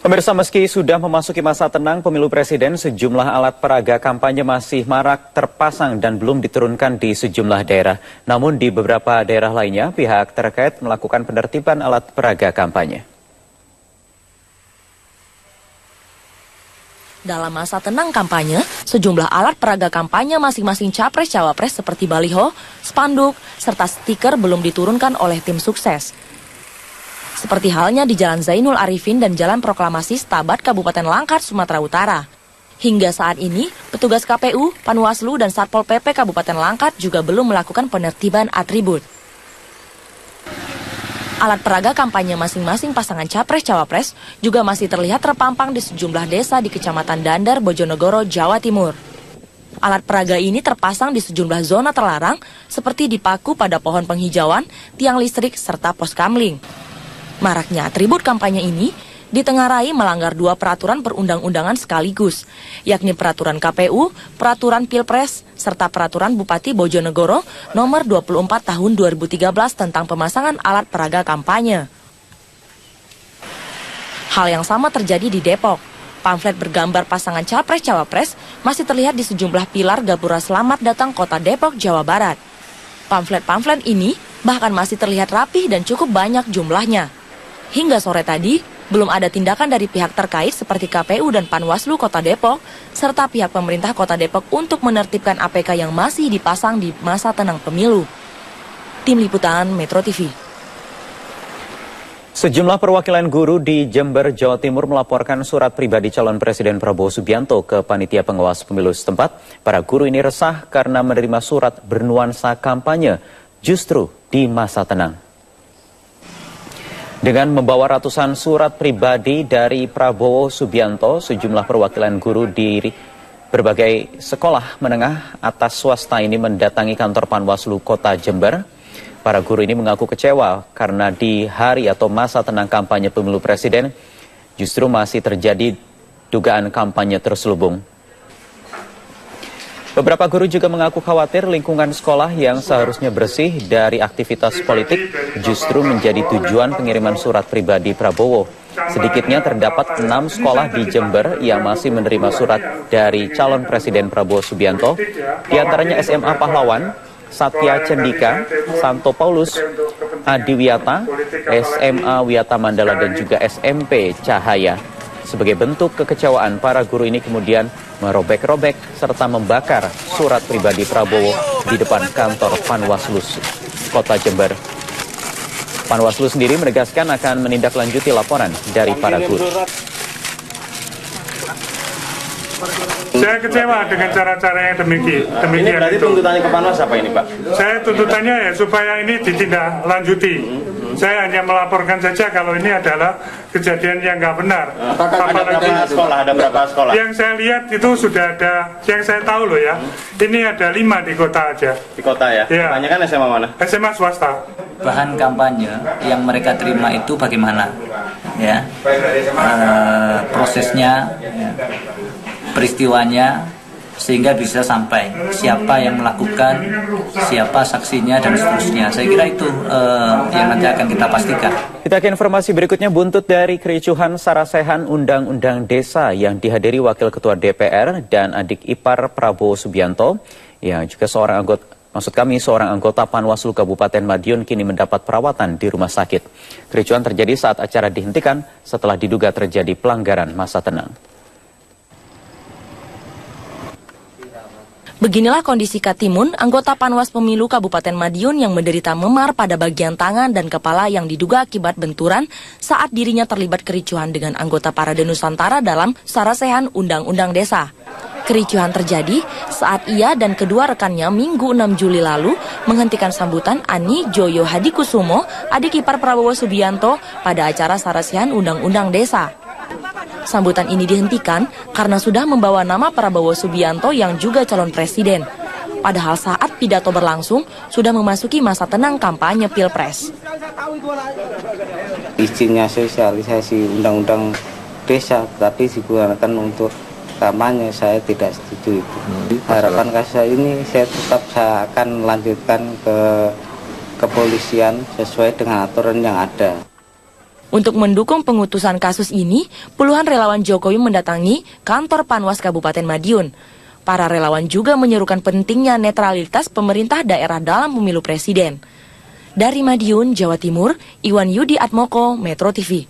Pemirsa, meski sudah memasuki masa tenang pemilu presiden, sejumlah alat peraga kampanye masih marak terpasang dan belum diturunkan di sejumlah daerah. Namun di beberapa daerah lainnya, pihak terkait melakukan penertiban alat peraga kampanye. Dalam masa tenang kampanye, sejumlah alat peraga kampanye masing-masing capres-cawapres seperti baliho, spanduk, serta stiker belum diturunkan oleh tim sukses. Seperti halnya di Jalan Zainul Arifin dan Jalan Proklamasi Stabat Kabupaten Langkat, Sumatera Utara. Hingga saat ini, petugas KPU, Panwaslu, dan Satpol PP Kabupaten Langkat juga belum melakukan penertiban atribut. Alat peraga kampanye masing-masing pasangan capres-cawapres juga masih terlihat terpampang di sejumlah desa di Kecamatan Dandar, Bojonegoro, Jawa Timur. Alat peraga ini terpasang di sejumlah zona terlarang seperti dipaku pada pohon penghijauan, tiang listrik, serta pos kamling. Maraknya atribut kampanye ini ditengarai melanggar dua peraturan perundang-undangan sekaligus, yakni peraturan KPU, peraturan Pilpres, serta peraturan Bupati Bojonegoro nomor 24 tahun 2013 tentang pemasangan alat peraga kampanye. Hal yang sama terjadi di Depok. Pamflet bergambar pasangan capres-cawapres masih terlihat di sejumlah pilar gapura Selamat Datang Kota Depok, Jawa Barat. Pamflet-pamflet ini bahkan masih terlihat rapih dan cukup banyak jumlahnya. Hingga sore tadi, belum ada tindakan dari pihak terkait seperti KPU dan Panwaslu Kota Depok, serta pihak pemerintah Kota Depok untuk menertibkan APK yang masih dipasang di masa tenang pemilu. Tim Liputan Metro TV. Sejumlah perwakilan guru di Jember, Jawa Timur melaporkan surat pribadi calon Presiden Prabowo Subianto ke Panitia Pengawas Pemilu setempat. Para guru ini resah karena menerima surat bernuansa kampanye justru di masa tenang. Dengan membawa ratusan surat pribadi dari Prabowo Subianto, sejumlah perwakilan guru di berbagai sekolah menengah atas swasta ini mendatangi kantor Panwaslu Kota Jember. Para guru ini mengaku kecewa karena di hari atau masa tenang kampanye pemilu presiden justru masih terjadi dugaan kampanye terselubung. Beberapa guru juga mengaku khawatir lingkungan sekolah yang seharusnya bersih dari aktivitas politik justru menjadi tujuan pengiriman surat pribadi Prabowo. Sedikitnya terdapat 6 sekolah di Jember yang masih menerima surat dari calon Presiden Prabowo Subianto, di antaranya SMA Pahlawan, Satya Cendika, Santo Paulus, Adiwiyata, SMA Wiyata Mandala, dan juga SMP Cahaya. Sebagai bentuk kekecewaan, para guru ini kemudian merobek-robek serta membakar surat pribadi Prabowo di depan kantor Panwaslu Kota Jember. Panwaslu sendiri menegaskan akan menindaklanjuti laporan dari para guru. Saya kecewa dengan cara-cara yang demikian. Ini berarti tuntutannya ke Panwas apa ini, Pak? Saya tuntutannya ya supaya ini ditindaklanjuti. Saya hanya melaporkan saja kalau ini adalah kejadian yang nggak benar. Apakah ada berapa sekolah? Ada berapa sekolah? Yang saya lihat itu sudah ada, yang saya tahu loh ya. Ini ada 5 di kota aja. Di kota ya? Ya. Kebanyakan SMA mana? SMA swasta. Bahan kampanye yang mereka terima itu bagaimana? Ya, prosesnya, ya, peristiwanya, sehingga bisa sampai siapa yang melakukan, siapa saksinya, dan seterusnya. Saya kira itu yang nanti akan kita pastikan. Kita ke informasi berikutnya. Buntut dari kericuhan sarasehan Undang-Undang Desa yang dihadiri Wakil Ketua DPR dan adik ipar Prabowo Subianto, yang juga seorang anggota Panwaslu Kabupaten Madiun kini mendapat perawatan di rumah sakit. Kericuhan terjadi saat acara dihentikan setelah diduga terjadi pelanggaran masa tenang. Beginilah kondisi Katimun, anggota Panwas Pemilu Kabupaten Madiun yang menderita memar pada bagian tangan dan kepala yang diduga akibat benturan saat dirinya terlibat kericuhan dengan anggota Parade Nusantara dalam sarasehan Undang-Undang Desa. Kericuhan terjadi saat ia dan kedua rekannya Minggu 6 Juli lalu menghentikan sambutan Ani Joyo Hadikusumo, adik ipar Prabowo Subianto, pada acara sarasehan Undang-Undang Desa. Sambutan ini dihentikan karena sudah membawa nama Prabowo Subianto yang juga calon presiden. Padahal saat pidato berlangsung, sudah memasuki masa tenang kampanye Pilpres. Izinnya sosialisasi Undang-Undang Desa, tapi digunakan untuk kampanye, saya tidak setuju itu. Harapan kasus ini saya akan lanjutkan ke kepolisian sesuai dengan aturan yang ada. Untuk mendukung pengutusan kasus ini, puluhan relawan Jokowi mendatangi kantor Panwas Kabupaten Madiun. Para relawan juga menyerukan pentingnya netralitas pemerintah daerah dalam pemilu presiden. Dari Madiun, Jawa Timur, Iwan Yudi Atmoko, Metro TV.